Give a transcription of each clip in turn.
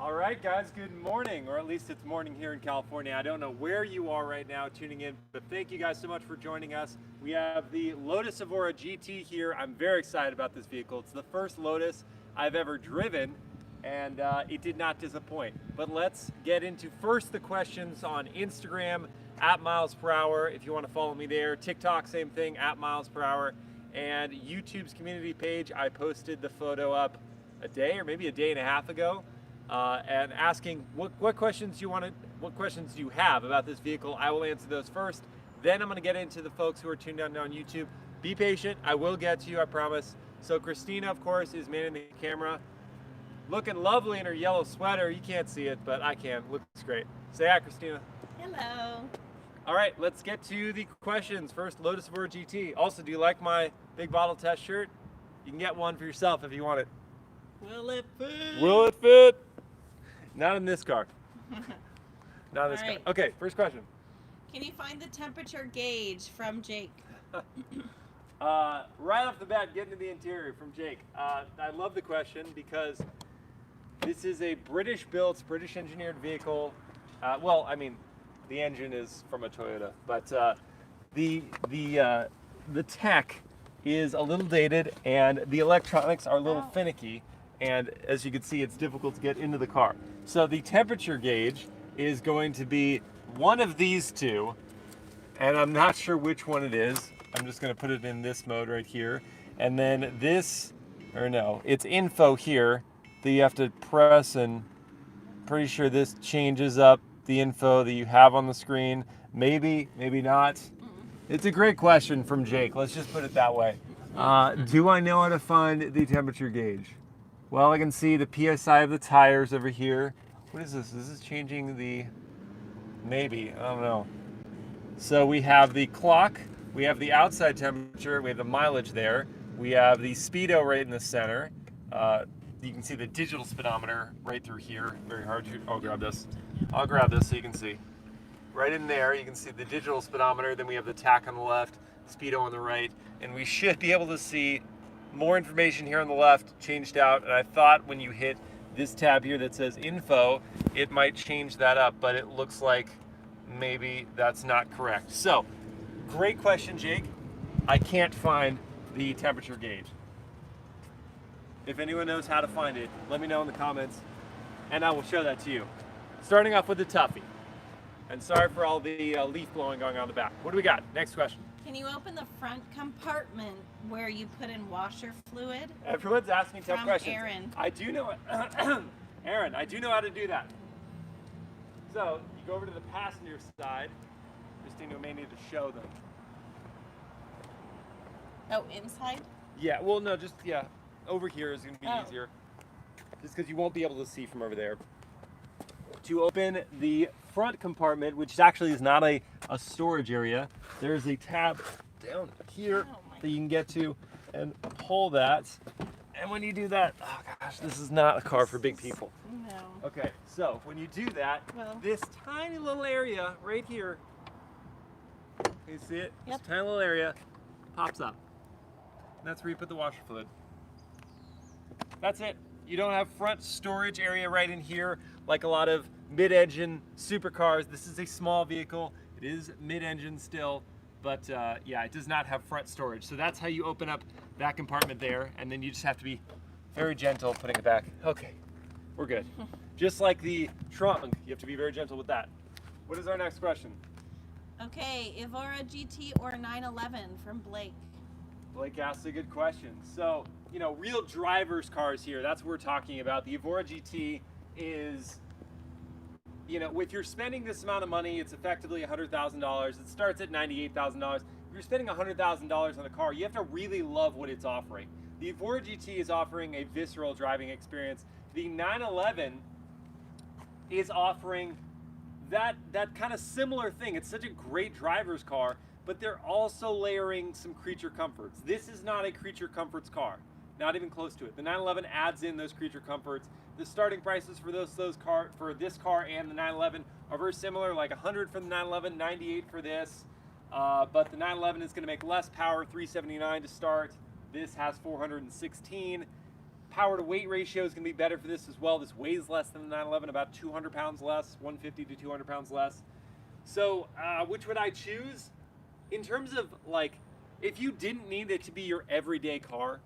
All right, guys, good morning, or at least it's morning here in California. I don't know where you are right now tuning in, but thank you guys so much for joining us. We have the Lotus Evora GT here. I'm very excited about this vehicle. It's the first Lotus I've ever driven, and it did not disappoint. But let's get into first the questions on Instagram, @miles_per_hour, if you want to follow me there. TikTok, same thing, @miles_per_hour. And YouTube's community page, I posted the photo up a day or maybe a day and a half ago. And asking what questions do you have about this vehicle. I will answer those first. Then I'm going to get into the folks who are tuned in on YouTube. Be patient. I will get to you, I promise. So Christina, of course, is manning the camera. Looking lovely in her yellow sweater. You can't see it, but I can. Looks great. Say hi, Christina. Hello. All right, let's get to the questions. First, Lotus Evora GT. Also, do you like my big bottle test shirt? You can get one for yourself if you want it. Will it fit? Will it fit? Not in this car. Not in this All right. car. Okay, first question. Can you find the temperature gauge from Jake? Right off the bat, getting to the interior from Jake. I love the question because this is a British-built, British-engineered vehicle. Well, I mean, the engine is from a Toyota, but the tech is a little dated and the electronics are a little finicky. And as you can see, it's difficult to get into the car. So the temperature gauge is going to be one of these two, and I'm not sure which one it is. I'm just going to put it in this mode right here. And then this, or no, it's info here that you have to press, and pretty sure this changes up the info that you have on the screen. Maybe, maybe not. It's a great question from Jake. Let's just put it that way. Do I know how to find the temperature gauge? Well, I can see the PSI of the tires over here. What is this? Is this changing the, maybe, I don't know. So we have the clock, we have the outside temperature, we have the mileage there, we have the speedo right in the center. You can see the digital speedometer right through here. Very hard to, I'll grab this. I'll grab this so you can see. Right in there, you can see the digital speedometer, then we have the tach on the left, speedo on the right, and we should be able to see more information here on the left changed out. And I thought when you hit this tab here that says info, it might change that up, but it looks like maybe that's not correct. So, great question, Jake. I can't find the temperature gauge. If anyone knows how to find it, let me know in the comments, and I will show that to you. Starting off with the toughie. And sorry for all the leaf blowing going on in the back. What do we got? Next question. Can you open the front compartment where you put in washer fluid? Everyone's asking tough From questions. Aaron. I do know, Aaron, I do know how to do that. So you go over to the passenger side. Christina may need to show them. Oh, inside? Yeah, well, no, just, yeah, over here is going to be easier. Just because you won't be able to see from over there. To open the front compartment, which actually is not a storage area, there's a tab down here that you can get to and pull that. And when you do that, oh gosh, this is not a car for big people. No. Okay, so when you do that, this tiny little area right here, you see it? Yep. This tiny little area pops up. And that's where you put the washer fluid. That's it. You don't have front storage area right in here like a lot of mid-engine supercars. This is a small vehicle. It is mid-engine still, but yeah, it does not have front storage. So that's how you open up that compartment there, and then you just have to be very gentle putting it back. Okay, we're good. Just like the trunk, you have to be very gentle with that. What is our next question? Okay, Evora GT or 911 from Blake. Blake asked a good question. So, you know, real driver's cars here, that's what we're talking about. The Evora GT is, you know, if you're spending this amount of money, it's effectively $100,000. It starts at $98,000. If you're spending $100,000 on a car, you have to really love what it's offering. The Evora GT is offering a visceral driving experience. The 911 is offering that kind of similar thing. It's such a great driver's car, but they're also layering some creature comforts. This is not a creature comforts car, not even close to it. The 911 adds in those creature comforts. The starting prices for this car and the 911 are very similar, like 100 for the 911, 98 for this. But the 911 is going to make less power, 379 to start. This has 416. Power to weight ratio is going to be better for this as well. This weighs less than the 911, about 200 pounds less, 150 to 200 pounds less. So which would I choose? In terms of like, if you didn't need it to be your everyday car,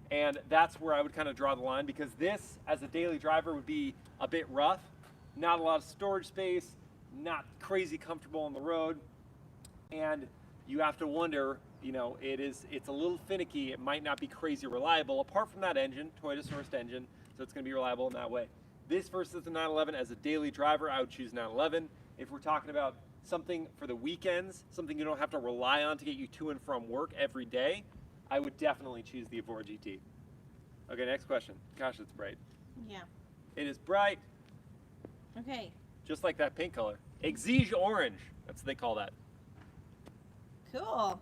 and that's where I would kind of draw the line, because this, as a daily driver, would be a bit rough. Not a lot of storage space, not crazy comfortable on the road, and you have to wonder, you know, it's a little finicky. It might not be crazy reliable, apart from that engine, Toyota sourced engine, so it's going to be reliable in that way. This versus the 911, as a daily driver, I would choose 911. If we're talking about something for the weekends, something you don't have to rely on to get you to and from work every day, I would definitely choose the Evora GT. Okay, next question. Gosh, it's bright. Yeah. It is bright. Okay. Just like that pink color. Exige Orange. That's what they call that. Cool.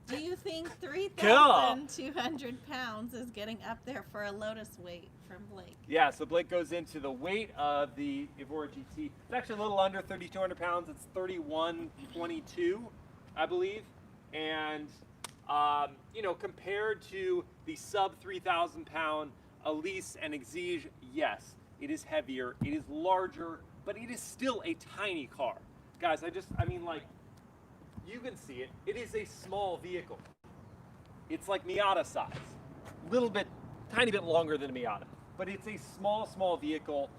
Do you think Cool. 3,200 pounds is getting up there for a Lotus weight from Blake? Yeah, so Blake goes into the weight of the Evora GT. It's actually a little under 3,200 pounds. It's 3,122, I believe. And, you know, compared to the sub 3,000 pound Elise and Exige, yes, it is heavier, it is larger, but it is still a tiny car. Guys, I mean, like, you can see it. It is a small vehicle. It's like Miata size. Little bit, tiny bit longer than a Miata. But it's a small vehicle.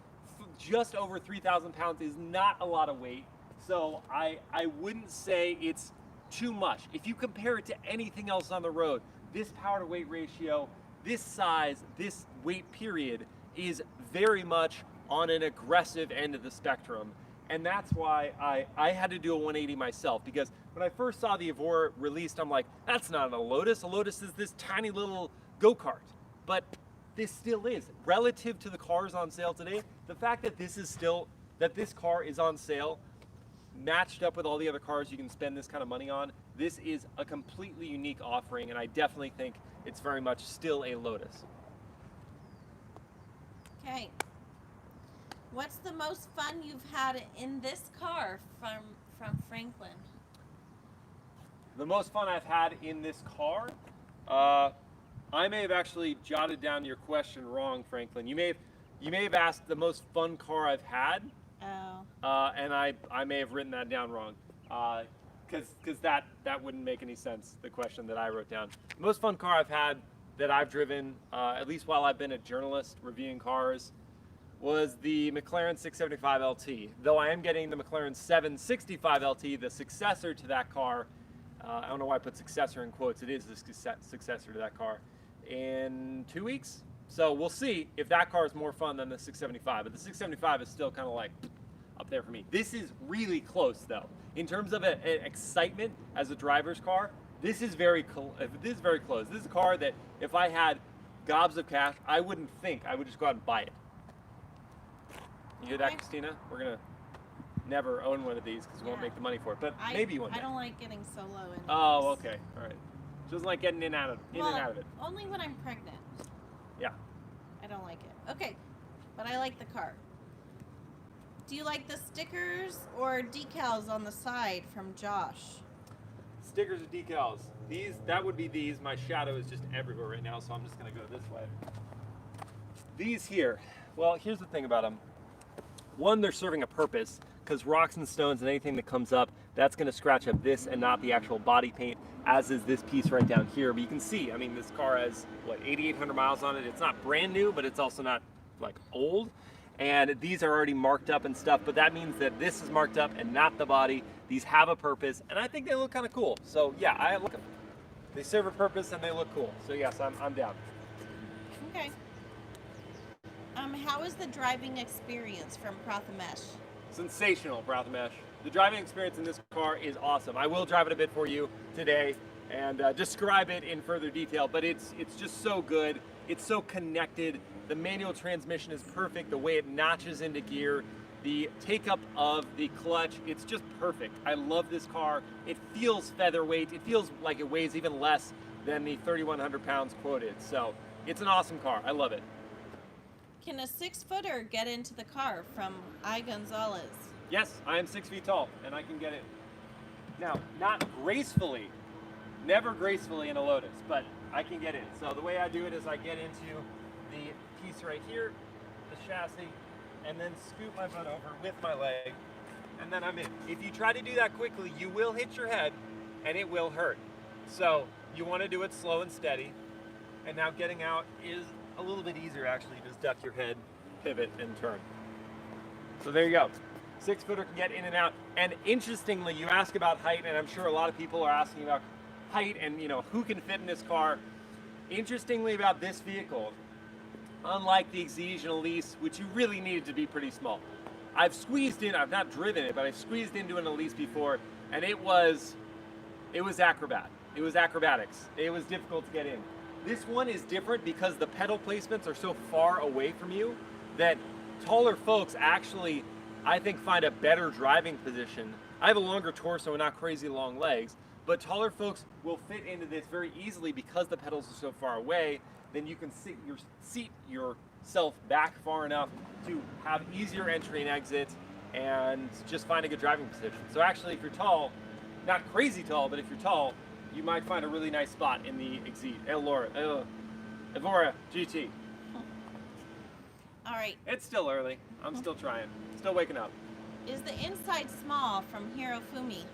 Just over 3,000 pounds is not a lot of weight. So I wouldn't say it's too much. If you compare it to anything else on the road, this power to weight ratio, this size, this weight period is very much on an aggressive end of the spectrum. And that's why I had to do a 180 myself, because when I first saw the Evora released, I'm like, that's not a Lotus. A Lotus is this tiny little go-kart. But this still is. Relative to the cars on sale today, the fact that this car is on sale, matched up with all the other cars you can spend this kind of money on, this is a completely unique offering, and I definitely think it's very much still a Lotus. Okay. What's the most fun you've had in this car from Franklin? The most fun I've had in this car, I may have actually jotted down your question wrong, Franklin. You may have asked the most fun car I've had. Oh. And I may have written that down wrong, because that wouldn't make any sense, the question that I wrote down. The most fun car I've had that I've driven, at least while I've been a journalist reviewing cars, was the McLaren 675 LT. Though I am getting the McLaren 765 LT, the successor to that car. I don't know why I put successor in quotes. It is the successor to that car in 2 weeks. So we'll see if that car is more fun than the 675. But the 675 is still kind of like up there for me. This is really close though. In terms of an excitement as a driver's car, this is very close. This is a car that if I had gobs of cash, I wouldn't think. I would just go out and buy it. You hear that, Christina? We're gonna never own one of these because we won't make the money for it. But maybe one day. I don't like getting so low in. Oh, okay, all right. She doesn't like getting in and out of it. Only when I'm pregnant. Yeah. I don't like it. Okay, but I like the car. Do you like the stickers or decals on the side from Josh? Stickers or decals? That would be these. My shadow is just everywhere right now, so I'm just gonna go this way. These here. Well, here's the thing about them. One, they're serving a purpose, because rocks and stones and anything that comes up, that's going to scratch up this and not the actual body paint, as is this piece right down here. But you can see, I mean, this car has, what, 8,800 miles on it. It's not brand new, but it's also not, like, old. And these are already marked up and stuff, but that means that this is marked up and not the body. These have a purpose, and I think they look kind of cool. So, yeah, I look at them. They serve a purpose, and they look cool. So, yes, I'm down. Okay. How is the driving experience from Prathamesh? Sensational, Prathamesh. The driving experience in this car is awesome. I will drive it a bit for you today and describe it in further detail, but it's just so good. It's so connected. The manual transmission is perfect. The way it notches into gear, the take-up of the clutch, it's just perfect. I love this car. It feels featherweight. It feels like it weighs even less than the 3,100 pounds quoted. So it's an awesome car. I love it. Can a 6-footer get into the car from I. Gonzalez? Yes, I am 6 feet tall, and I can get in. Now, not gracefully, never gracefully in a Lotus, but I can get in. So the way I do it is I get into the piece right here, the chassis, and then scoop my butt over with my leg, and then I'm in. If you try to do that quickly, you will hit your head, and it will hurt. So you want to do it slow and steady. And now getting out is a little bit easier, actually. Just duck your head, pivot, and turn. So there you go. 6-footer can get in and out. And interestingly, you ask about height, and I'm sure a lot of people are asking about height and who can fit in this car. Interestingly about this vehicle, unlike the Exige and Elise, which you really needed to be pretty small, I've squeezed in, I've not driven it, but I've squeezed into an Elise before, and it was acrobat. It was acrobatics. It was difficult to get in. This one is different because the pedal placements are so far away from you that taller folks actually, I think, find a better driving position. I have a longer torso and not crazy long legs, but taller folks will fit into this very easily because the pedals are so far away. Then you can seat yourself back far enough to have easier entry and exit and just find a good driving position. So actually, if you're tall, not crazy tall, but if you're tall, you might find a really nice spot in the Exige Evora GT. All right. It's still early. I'm still trying. Still waking up. Is the inside small from Hirofumi?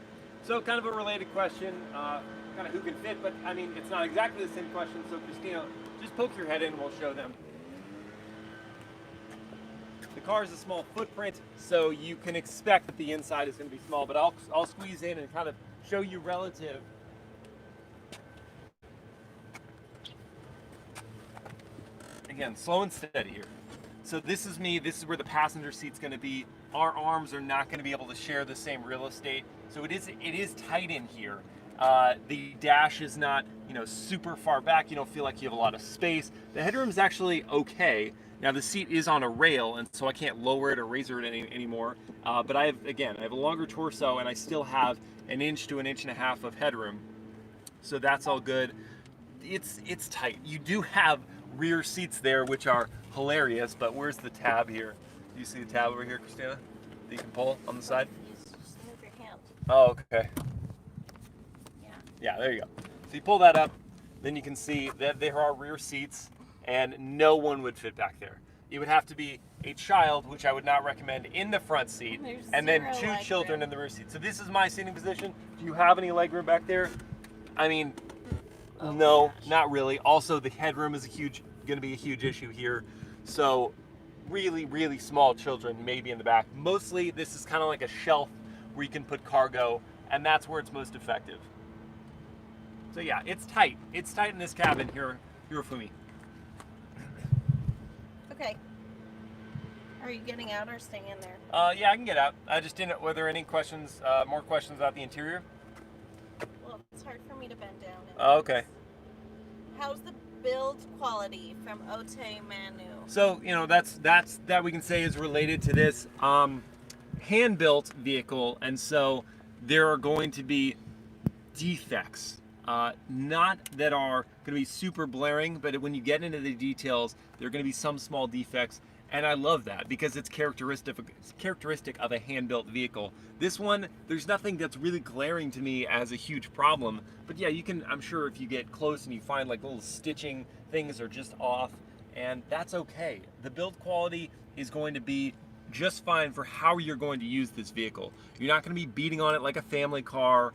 So kind of a related question, kind of who can fit, but I mean, it's not exactly the same question. So Christina, just poke your head in, we'll show them. The car is a small footprint, so you can expect that the inside is going to be small, but I'll squeeze in and kind of show you relative. Again, slow and steady here. So this is me, this is where the passenger seat's going to be. Our arms are not going to be able to share the same real estate, so it is tight in here. The dash is not, super far back. You don't feel like you have a lot of space. The headroom is actually okay. Now the seat is on a rail, and so I can't lower it or raise it anymore. But I have a longer torso, and I still have 1 inch to 1.5 inches of headroom. So that's all good. It's tight. You do have rear seats there, which are hilarious, but where's the tab here? Do you see the tab over here, Christina, that you can pull on the side? Just move your hand. Oh, okay. Yeah, there you go. So you pull that up, then you can see that there are rear seats, and no one would fit back there. It would have to be a child, which I would not recommend, in the front seat, and then 2 children in the rear seat. So this is my seating position. Do you have any leg room back there? I mean, no, not really. Also, the headroom is going to be a huge issue here. So really, really small children maybe in the back. Mostly this is kind of like a shelf where you can put cargo, and that's where it's most effective. So yeah, it's tight. It's tight in this cabin here, Hirofumi. Okay. Are you getting out or staying in there? Yeah, I can get out. I just didn't. Were there any questions? More questions about the interior? Well, it's hard for me to bend down. Oh, okay. How's the build quality from Ote Manu? So that we can say is related to this hand-built vehicle, and so there are going to be defects. Not that are going to be super blaring, but when you get into the details, there are going to be some small defects, and I love that because it's characteristic of a hand-built vehicle. This one, there's nothing that's really glaring to me as a huge problem, but yeah, you can, I'm sure if you get close and you find like little stitching things are just off, and that's okay. The build quality is going to be just fine for how you're going to use this vehicle. You're not going to be beating on it like a family car,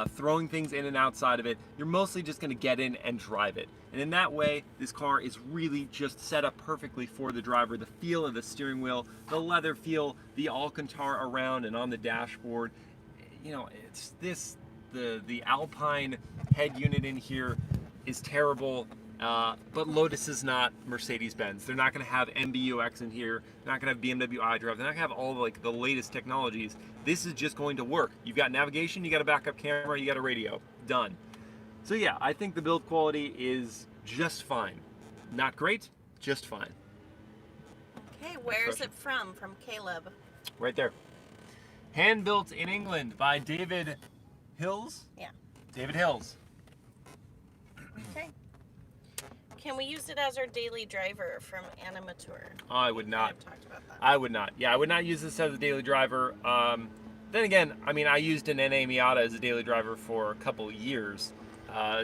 throwing things in and outside of it. You're mostly just going to get in and drive it. And in that way, this car is really just set up perfectly for the driver. The feel of the steering wheel, the leather feel, the Alcantara around and on the dashboard. It's this, the Alpine head unit in here is terrible. But Lotus is not Mercedes-Benz. They're not going to have MBUX in here. They're not going to have BMW iDrive. They're not going to have all the latest technologies. This is just going to work. You've got navigation, you got a backup camera, you got a radio. Done. So yeah, I think the build quality is just fine. Not great, just fine. Okay, where is it from? From Caleb. Right there. Hand built in England by David Hills. Yeah. David Hills. Okay. Can we use it as our daily driver from Animateur? Oh, I would not. I've talked about that. I would not. Yeah, I would not use this as a daily driver. Then again, I mean, I used an NA Miata as a daily driver for a couple years.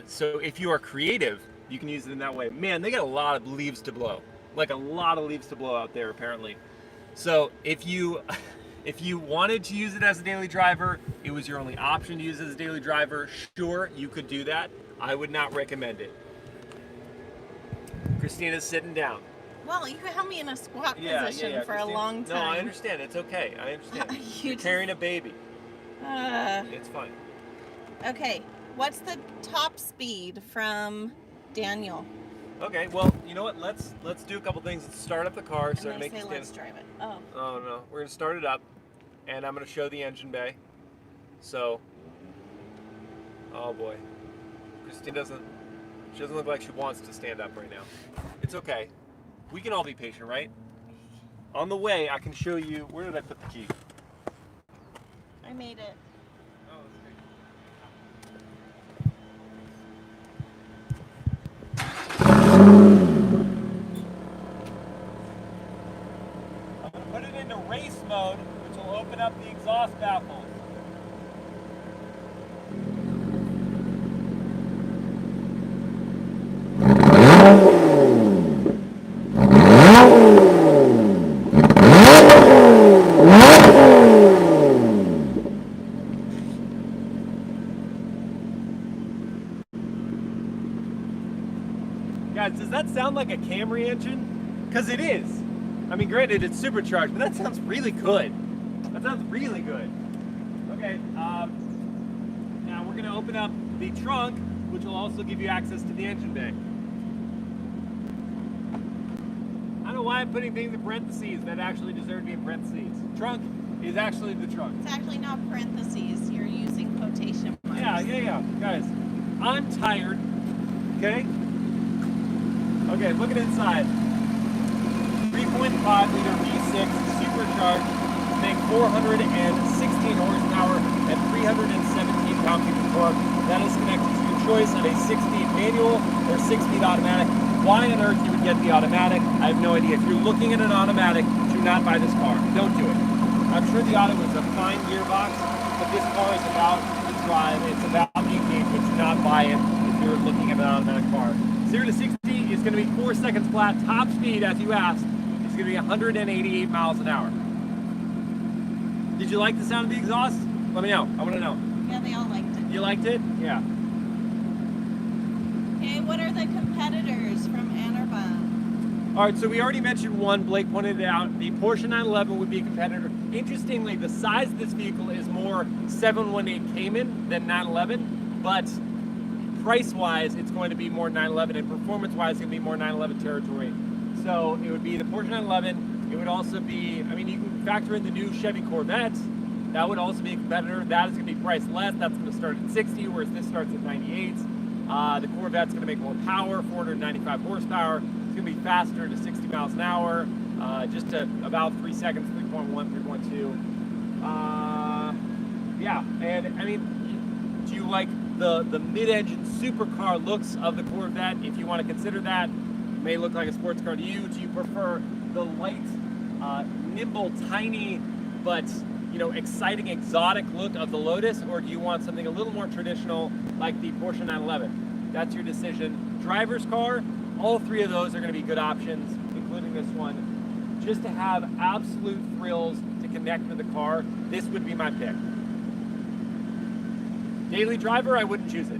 So if you are creative, you can use it in that way. Man, they got a lot of leaves to blow. like a lot of leaves to blow out there apparently. So if you if you wanted to use it as a daily driver, it was your only option to use it as a daily driver, sure, you could do that. I would not recommend it. Christina's sitting down. Well, you held me in a squat position for a long time. No, I understand. It's okay. I understand. You're carrying a baby. It's fine. Okay, what's the top speed from Daniel? Okay, well, you know what? Let's do a couple things. Let's start up the car. So make it let's drive it. Oh. Oh no, we're gonna start it up, and I'm gonna show the engine bay. So, oh boy, Christine doesn't look like she wants to stand up right now. It's okay. We can all be patient, right? On the way, I can show you. Where did I put the key? I made it. Oh, that's great. I'm going to put it into race mode, which will open up the exhaust baffles. Guys, does that sound like a Camry engine? Because it is. I mean, granted, it's supercharged, but that sounds really good. That sounds really good. Okay, now we're going to open up the trunk, which will also give you access to the engine bay. I don't know why I'm putting things in parentheses that actually deserve to be in parentheses. Trunk is actually the trunk. It's actually not parentheses. You're using quotation marks. Yeah. Guys, I'm tired, okay? Okay, look at inside. 3.5 liter V6 supercharged, make 416 horsepower and 317 pound-feet of torque. That is connected to your choice of a 6-speed manual or 6-speed automatic. Why on earth you would get the automatic, I have no idea. If you're looking at an automatic, do not buy this car. Don't do it. I'm sure the auto is a fine gearbox, but this car is about the drive. It's about the engagement. Do not buy it if you're looking at an automatic car. 0 to 60 is going to be 4 seconds flat. Top speed, as you asked, is going to be 188 miles an hour. Did you like the sound of the exhaust? Let me know. I want to know. Yeah, they all liked it. You liked it? Yeah. Okay, what are the competitors from Anarbon? All right, so we already mentioned one. Blake pointed it out. The Porsche 911 would be a competitor. Interestingly, the size of this vehicle is more 718 Cayman than 911, but price-wise, it's going to be more 911, and performance-wise, it's going to be more 911 territory. So it would be the Porsche 911. It would also be, I mean, you can factor in the new Chevy Corvette. That would also be a competitor. That is going to be priced less. That's going to start at 60, whereas this starts at 98. The Corvette's going to make more power, 495 horsepower. It's going to be faster to 60 miles an hour, just to about 3 seconds, 3.1, 3.2. Yeah, and I mean, do you like the mid-engine supercar looks of the Corvette? If you want to consider that, it may look like a sports car to you. Do you prefer the light, nimble, tiny, but exciting, exotic look of the Lotus, or do you want something a little more traditional like the Porsche 911? That's your decision. Driver's car, all three of those are going to be good options, including this one. Just to have absolute thrills to connect with the car, this would be my pick. Daily driver, I wouldn't choose it.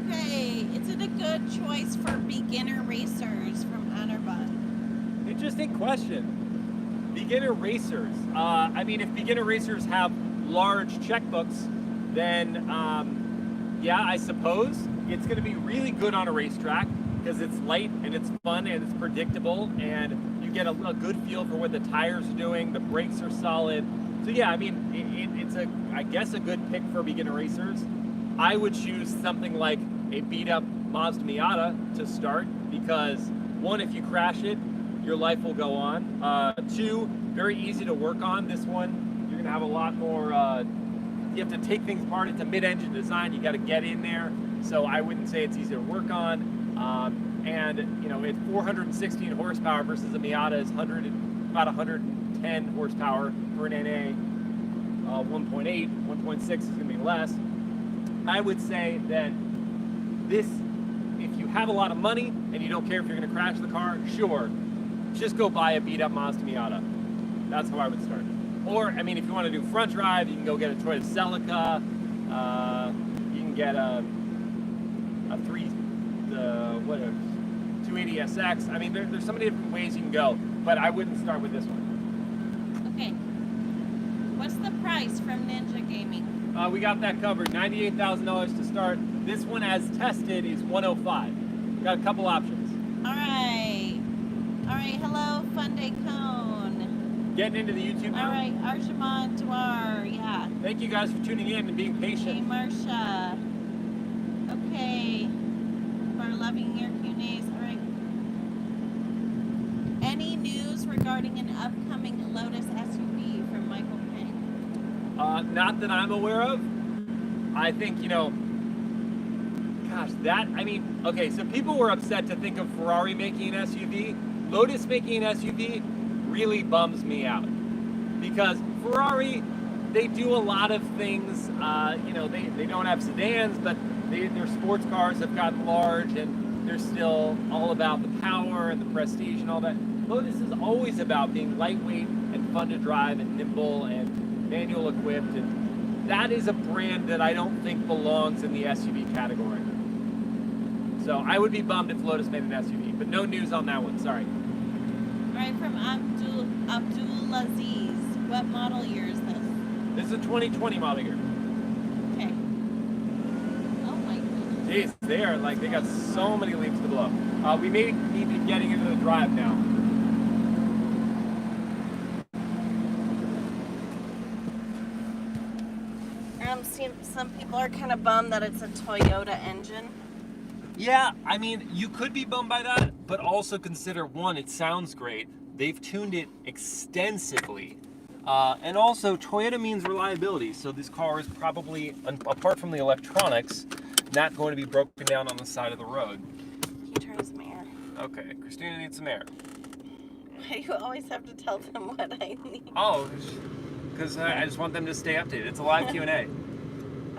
Okay, is it a good choice for beginner racers from Anarbon? Interesting question. Beginner racers. I mean, if beginner racers have large checkbooks, then yeah, I suppose it's going to be really good on a racetrack because it's light and it's fun and it's predictable, and you get a good feel for what the tires are doing. The brakes are solid. So yeah, I mean, it's I guess a good pick for beginner racers. I would choose something like a beat-up Mazda Miata to start because, one, if you crash it, your life will go on. 2, very easy to work on. This one, you're gonna have a lot more, you have to take things apart. It's a mid-engine design. You gotta get in there. So I wouldn't say it's easy to work on. And it's 416 horsepower versus a Miata is about 110 horsepower for an NA. 1.8, 1.6 is gonna be less. I would say that this, if you have a lot of money and you don't care if you're gonna crash the car, sure, just go buy a beat up Mazda Miata. That's how I would start. Or, I mean, if you want to do front drive, you can go get a Toyota Celica. You can get a 280SX. I mean, there's so many different ways you can go, but I wouldn't start with this one. Okay. What's the price from Ninja Gaming? We got that covered. $98,000 to start. This one, as tested, is $105,000. Got a couple options. All right. All right. Hello, Fun Day Cone. Getting into the YouTube now. All right, Arjumand Dwar. Yeah. Thank you guys for tuning in and being Hey, patient. Marsha. Okay. For loving your Q&As. All right. Any news regarding an upcoming Lotus SUV from Michael Peng? Not that I'm aware of. I think, gosh, okay, so people were upset to think of Ferrari making an SUV. Lotus making an SUV really bums me out. Because Ferrari, they do a lot of things, they don't have sedans, but their sports cars have gotten large and they're still all about the power and the prestige and all that. Lotus is always about being lightweight and fun to drive and nimble and manual equipped, and that is a brand that I don't think belongs in the SUV category. So I would be bummed if Lotus made an SUV, but no news on that one, sorry. All right, from Abdulaziz. What model year is this? This is a 2020 model year. Okay. Oh my goodness. Jeez, they got so many leaps to blow. We may need to be getting into the drive now. Some people are kind of bummed that it's a Toyota engine. Yeah, I mean, you could be bummed by that, but also consider, one, it sounds great. They've tuned it extensively. And also, Toyota means reliability, so this car is probably, apart from the electronics, not going to be broken down on the side of the road. Can you turn some air? Okay, Christina needs some air. Why do you always have to tell them what I need? Oh, because I just want them to stay updated. It's a live Q&A.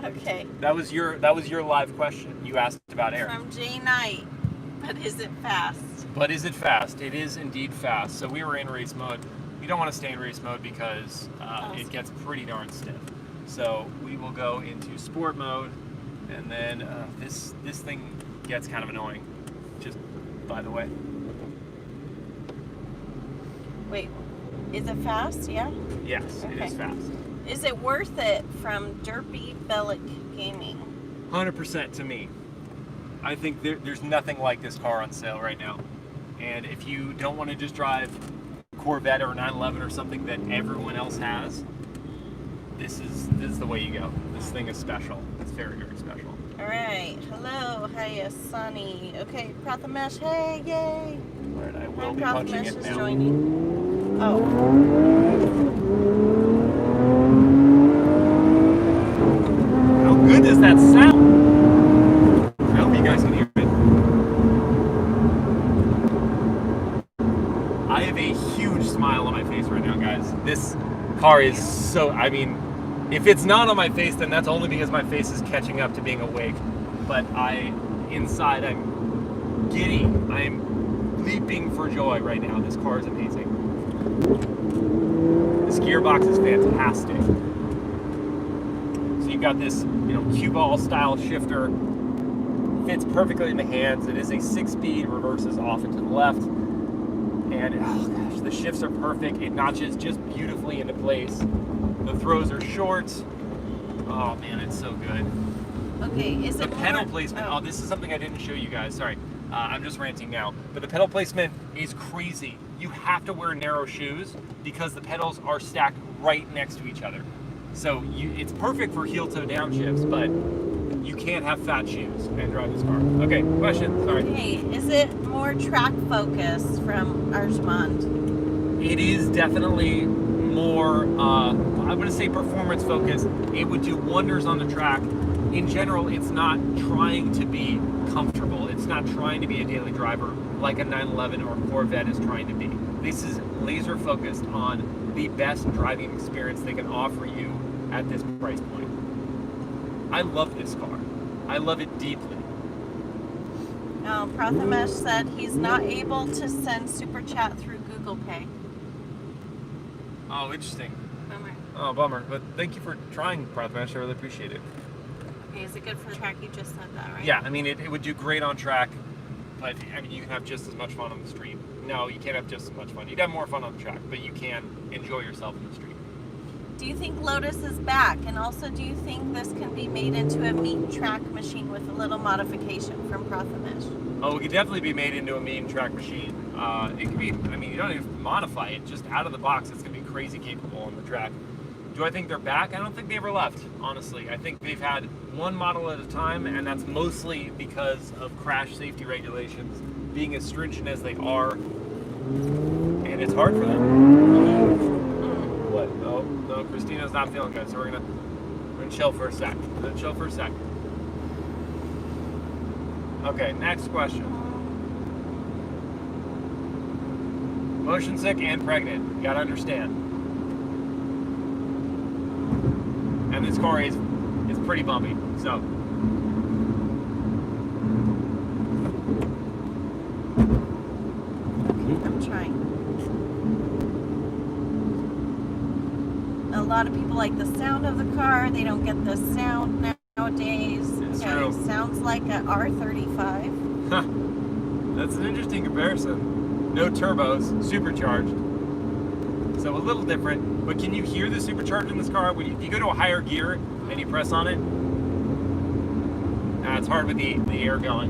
Okay. That was your live question. You asked about air. From J Knight. But is it fast? But is it fast? It is indeed fast. So we were in race mode. You don't want to stay in race mode because it gets pretty darn stiff. So we will go into sport mode, and then this thing gets kind of annoying. Just by the way. Wait, is it fast? Yeah. Yes, Okay. it is fast. Is it worth it? From Derpy Bellic Gaming. 100% to me. I think there's nothing like this car on sale right now. And if you don't want to just drive Corvette or 911 or something that everyone else has, this is the way you go. This thing is special. It's very, very special. All right. Hello. Hiya, Sunny. Okay, Prathamesh. Hey, yay. All right, I will And be punching Prathamesh it is now. joining. Oh. How good does that sound? I hope you guys can hear it. I have a huge smile on my face right now, guys. This car is so, I mean, if it's not on my face, then that's only because my face is catching up to being awake. But inside, I'm giddy. I'm leaping for joy right now. This car is amazing. This gearbox is fantastic. So you've got this, cue ball style shifter. Fits perfectly in the hands. It is a 6-speed, reverses off and to the left. And oh gosh, the shifts are perfect. It notches just beautifully into place. The throws are short. Oh man, it's so good. Okay, is The it pedal more? placement. Oh, this is something I didn't show you guys. Sorry, I'm just ranting now. But the pedal placement is crazy. You have to wear narrow shoes because the pedals are stacked right next to each other. So it's perfect for heel-toe downshift, but you can't have fat shoes and drive this car. Okay, question. Sorry. Okay, is it more track focused? From Arjumand. It is definitely more, I would say performance focused. It would do wonders on the track. In general, it's not trying to be comfortable. It's not trying to be a daily driver like a 911 or Corvette is trying to be. This is laser focused on the best driving experience they can offer you at this price point. I love this car. I love it deeply. Prathamesh said he's not able to send Super Chat through Google Pay. Oh, interesting. Bummer. Oh, bummer. But thank you for trying, Prathamesh. I really appreciate it. Okay, is it good for the track? You just said that, right? Yeah, I mean, it would do great on track, but I mean, you can have just as much fun on the street. No, you can't have just as much fun. You'd have more fun on the track, but you can enjoy yourself in the street. Do you think Lotus is back? And also, do you think this can be made into a meet and track machine with a little modification from Prathamesh? Oh, it could definitely be made into a meet and track machine. It could be, I mean, you don't even have to modify it. Just out of the box, it's going to be crazy capable on the track. Do I think they're back? I don't think they ever left, honestly. I think they've had one model at a time, and that's mostly because of crash safety regulations being as stringent as they are, and it's hard for them. What? Oh, no, Christina's not feeling good, so we're gonna chill for a sec. We're gonna chill for a sec. Okay, next question. Motion sick and pregnant. You gotta understand. And this car is pretty bumpy, so. Okay, I'm trying. A lot of people like the sound of the car. They don't get the sound nowadays. It's true. Sounds like a R35. That's an interesting comparison. No turbos, supercharged. So a little different, but can you hear the supercharged in this car? When you go to a higher gear and you press on it, it's hard with the air going.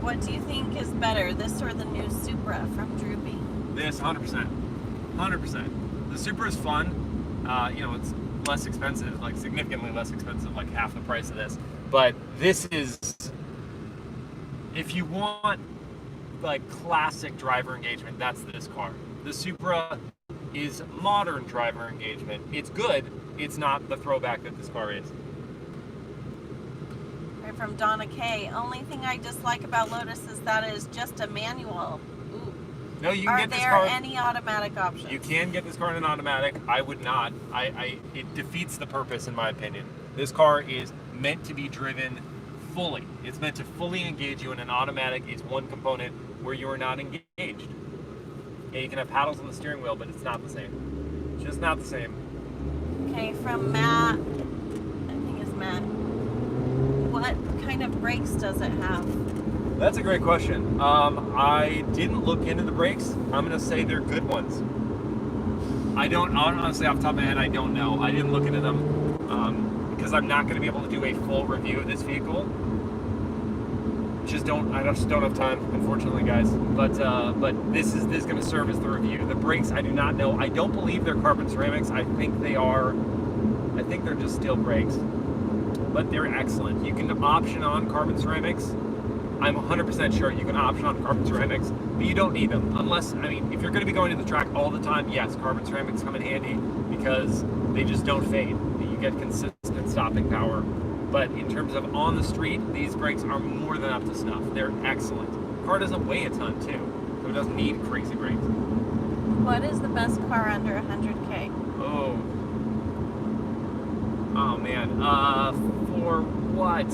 What do you think is better, this or the new Supra from Droopy? This, 100%. 100%. The Supra is fun. You know, it's less expensive, like significantly less expensive, like half the price of this. But this is, if you want like classic driver engagement, that's this car. The Supra is modern driver engagement. It's good. It's not the throwback that this car is. Right, from Donna K. Only thing I dislike about Lotus is that it is just a manual. Ooh. No, you can Are get this car. there any automatic options? You can get this car in an automatic. I would not. It defeats the purpose, in my opinion. This car is meant to be driven fully. It's meant to fully engage you, and an automatic is one component where you are not engaged. Yeah, you can have paddles on the steering wheel, but it's not the same. It's just not the same. Okay, from Matt. I think it's Matt. What kind of brakes does it have? That's a great question. I didn't look into the brakes. I'm going to say they're good ones. I don't, honestly, off the top of my head, I don't know. I didn't look into them because I'm not going to be able to do a full review of this vehicle. I just don't have time, unfortunately, guys. But this is going to serve as the review. The brakes, I do not know. I don't believe they're carbon ceramics. I think they're just steel brakes. But they're excellent. You can option on carbon ceramics. I'm 100% sure you can option on carbon ceramics, but you don't need them. Unless, I mean, if you're going to be going to the track all the time, yes, carbon ceramics come in handy because they just don't fade. You get consistent stopping power. But in terms of on the street, these brakes are more than up to snuff. They're excellent. The car doesn't weigh a ton, too, so it doesn't need crazy brakes. What is the best car under 100K? Oh man. For what?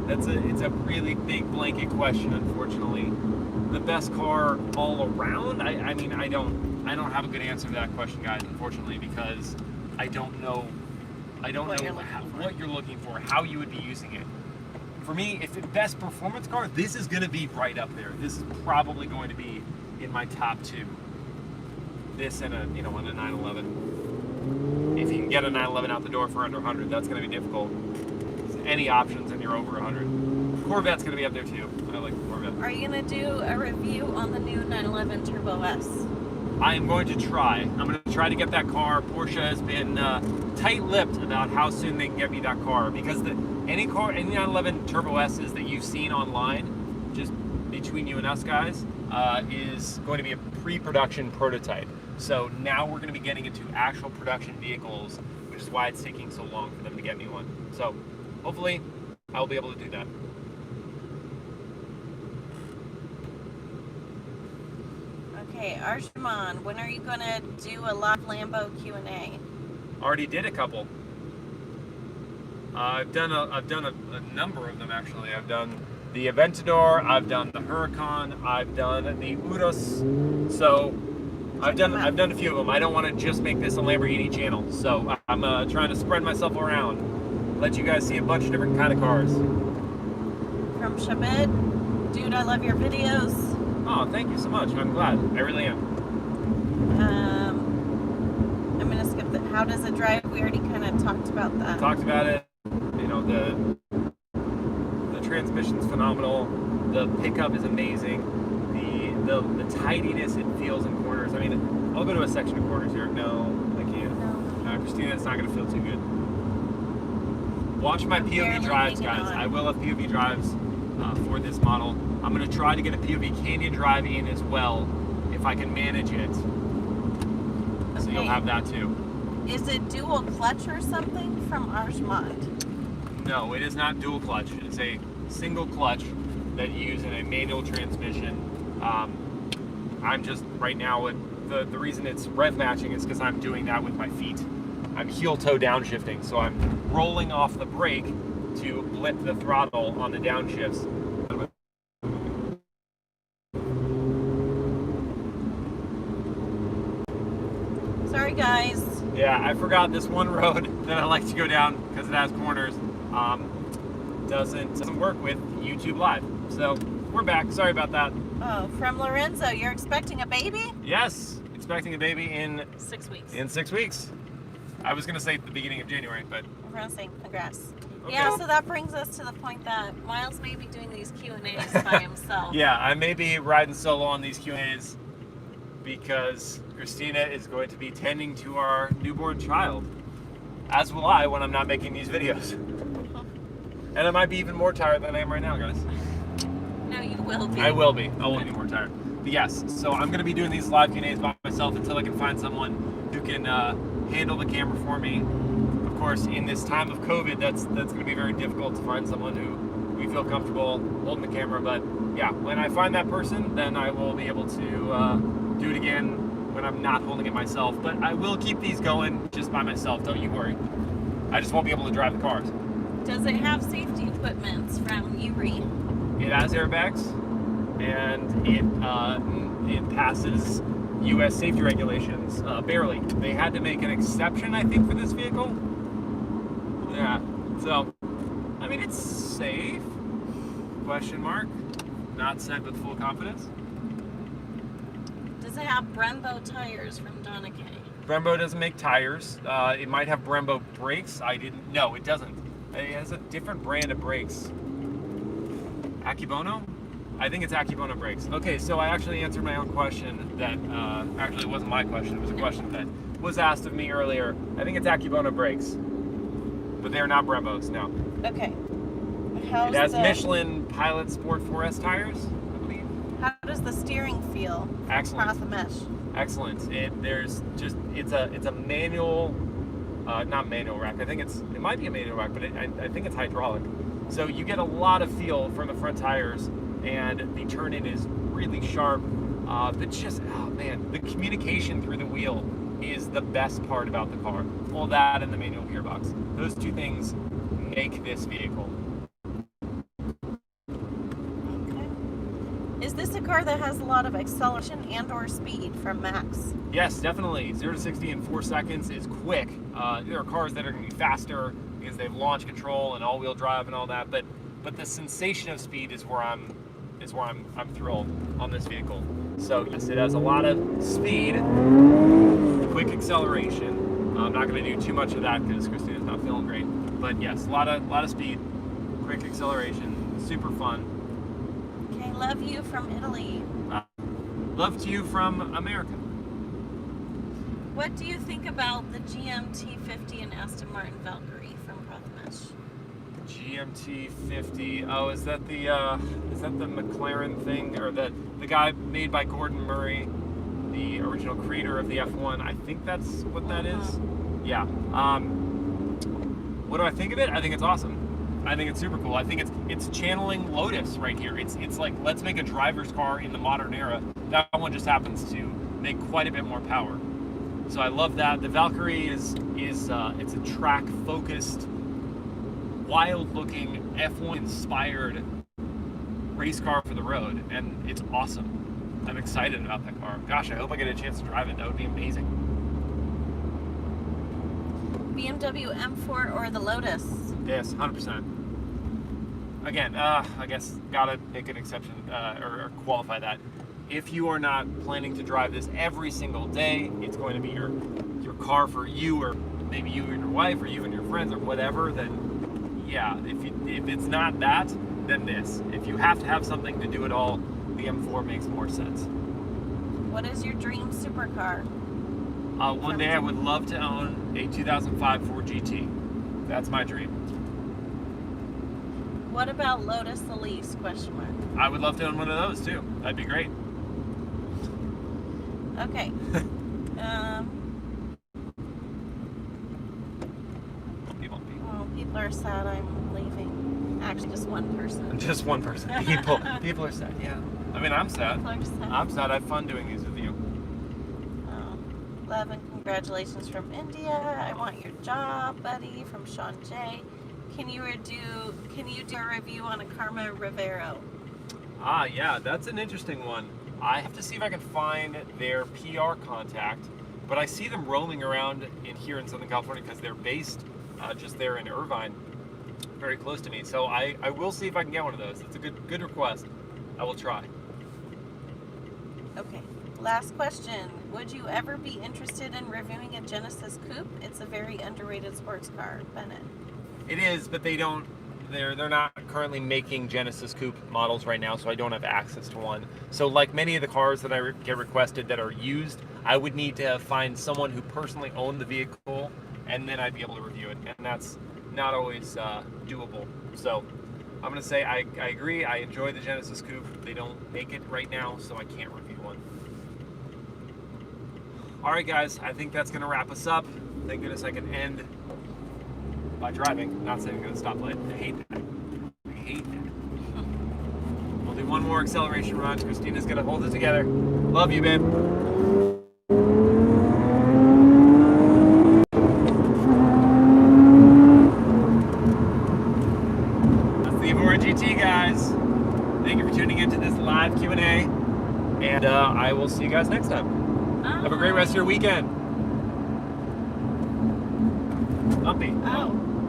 It's a really big blanket question, unfortunately. The best car all around? I mean, I don't have a good answer to that question, guys, unfortunately, because I don't know what you're looking for, how you would be using it. For me, if the best performance car, this is going to be right up there. This is probably going to be in my top two. This and a 911. If you can get a 911 out the door for under 100, that's going to be difficult. Any options and you're over 100. Corvette's going to be up there too. I like the Corvette. Are you going to do a review on the new 911 Turbo S? I am going to try. I'm going to try to get that car. Porsche has been tight-lipped about how soon they can get me that car, because any 911 Turbo S's that you've seen online, just between you and us guys, is going to be a pre-production prototype. So now we're going to be getting into actual production vehicles, which is why it's taking so long for them to get me one. So hopefully I'll be able to do that. Okay, Arshman, when are you going to do a live Lambo Q&A? Already did a couple. I've done a number of them actually. I've done the Aventador, I've done the Huracan, I've done the Urus. So I've done a few of them. I don't want to just make this a Lamborghini channel, so I'm trying to spread myself around, let you guys see a bunch of different kind of cars. From Shabed, dude, I love your videos. Oh, thank you so much. I'm glad. I really am. I'm gonna skip the. How does it drive? We already kind of talked about that. Talked about it. You know, the transmission's phenomenal. The pickup is amazing. The tidiness it feels in corners. I mean, I'll go to a section of corners here. No, I can't. No. Christina, it's not going to feel too good. Watch my POV drives, guys. I will have POV drives for this model. I'm going to try to get a POV Canyon drive in as well, if I can manage it. Okay. So you'll have that too. Is it dual clutch or something from Arjmont? No, it is not dual clutch. It's a single clutch that you use in a manual transmission. I'm just right now, the reason it's rev matching is because I'm doing that with my feet. I'm heel toe downshifting, so I'm rolling off the brake to blip the throttle on the downshifts. Sorry guys. Yeah, I forgot this one road that I like to go down because it has corners. Doesn't work with YouTube Live. So we're back. Sorry about that. Oh, from Lorenzo, you're expecting a baby? Yes, expecting a baby in 6 weeks. In 6 weeks. I was gonna say the beginning of January, but Everyone's saying congrats. Okay. Yeah, so that brings us to the point that Miles may be doing these Q&As by himself. yeah, I may be riding solo on these Q&As because Christina is going to be tending to our newborn child, as will I when I'm not making these videos. And I might be even more tired than I am right now, guys. No, you will be. I will be. I will be more tired. But yes, so I'm going to be doing these live Q&As by myself until I can find someone who can handle the camera for me. Of course, in this time of COVID, that's going to be very difficult to find someone who we feel comfortable holding the camera. But yeah, when I find that person, then I will be able to do it again when I'm not holding it myself. But I will keep these going just by myself, don't you worry. I just won't be able to drive the cars. Does it have safety equipment from URI? It has airbags, and it passes U.S. safety regulations barely. They had to make an exception, I think, for this vehicle. Yeah, so I mean, it's safe? Question mark. Not said with full confidence. Does it have Brembo tires from Donna K? Brembo doesn't make tires. It might have Brembo brakes. No, it doesn't. It has a different brand of brakes. Akibono? I think it's Akibono brakes. Okay, so I actually answered my own question that actually wasn't my question. It was a question that was asked of me earlier. I think it's Akibono brakes, but they are not Brembos. No. Okay. It has Michelin Pilot Sport 4S tires, I believe. How does the steering feel? Excellent. Across the mesh. Excellent. It's a manual, not manual rack. It might be a manual rack, but I think it's hydraulic. So you get a lot of feel from the front tires, and the turn-in is really sharp. But just, oh man, the communication through the wheel is the best part about the car. All that and the manual gearbox. Those two things make this vehicle. Okay. Is this a car that has a lot of acceleration and or speed from Max? Yes, definitely. 0 to 60 in 4 seconds is quick. There are cars that are going to be faster because they have launch control and all-wheel drive and all that, but the sensation of speed is where I'm thrilled on this vehicle. So yes, it has a lot of speed, quick acceleration. I'm not going to do too much of that because Christina's not feeling great. But yes, a lot of speed, quick acceleration, super fun. Okay, love you from Italy. Love to you from America. What do you think about the GMT50 and Aston Martin Valkyrie from Prothmesh? GMT50. Oh, is that the McLaren thing, or the guy made by Gordon Murray, the original creator of the F1? I think that's what that is. Yeah. What do I think of it? I think it's awesome. I think it's super cool. I think it's channeling Lotus right here. It's like, let's make a driver's car in the modern era. That one just happens to make quite a bit more power. So I love that. The Valkyrie is it's a track focused wild looking F1 inspired race car for the road, and it's awesome. I'm excited about that car. Gosh, I hope I get a chance to drive it. That would be amazing. BMW M4 or the Lotus? Yes, 100%. Again, I guess gotta make an exception or qualify that. If you are not planning to drive this every single day, it's going to be your car for you, or maybe you and your wife, or you and your friends, or whatever. Then, yeah, if it's not that, then this. If you have to have something to do it all, the M4 makes more sense. What is your dream supercar? One day I would love to own a 2005 Ford GT. That's my dream. What about Lotus Elise? Question mark. I would love to own one of those too. That'd be great. Okay. People are sad I'm leaving. Actually, just one person. Just one person. People are sad. Yeah. I mean, I'm sad. People are sad. I'm sad. I have fun doing these with you. Love and congratulations from India. I want your job, buddy. From Sean J. Can you do a review on a Karma Rivero? Yeah, that's an interesting one. I have to see if I can find their PR contact, but I see them roaming around here in Southern California because they're based just there in Irvine, very close to me. So I will see if I can get one of those. It's a good request. I will try. Okay. Last question. Would you ever be interested in reviewing a Genesis Coupe? It's a very underrated sports car, Bennett. It is, but they're not currently making Genesis Coupe models right now, so I don't have access to one. So like many of the cars that I get requested that are used, I would need to find someone who personally owned the vehicle, and then I'd be able to review it, and that's not always doable. So I'm going to say I agree. I enjoy the Genesis Coupe. They don't make it right now, so I can't review one. All right, guys, I think that's going to wrap us up. Thank goodness I can end by driving, not sitting at a stoplight. I hate that. I hate that. We'll do one more acceleration run. Christina's going to hold it together. Love you, babe. That's the Evora GT, guys. Thank you for tuning into this live Q&A, and I will see you guys next time. Have a great rest of your weekend. Bumpy. Oh.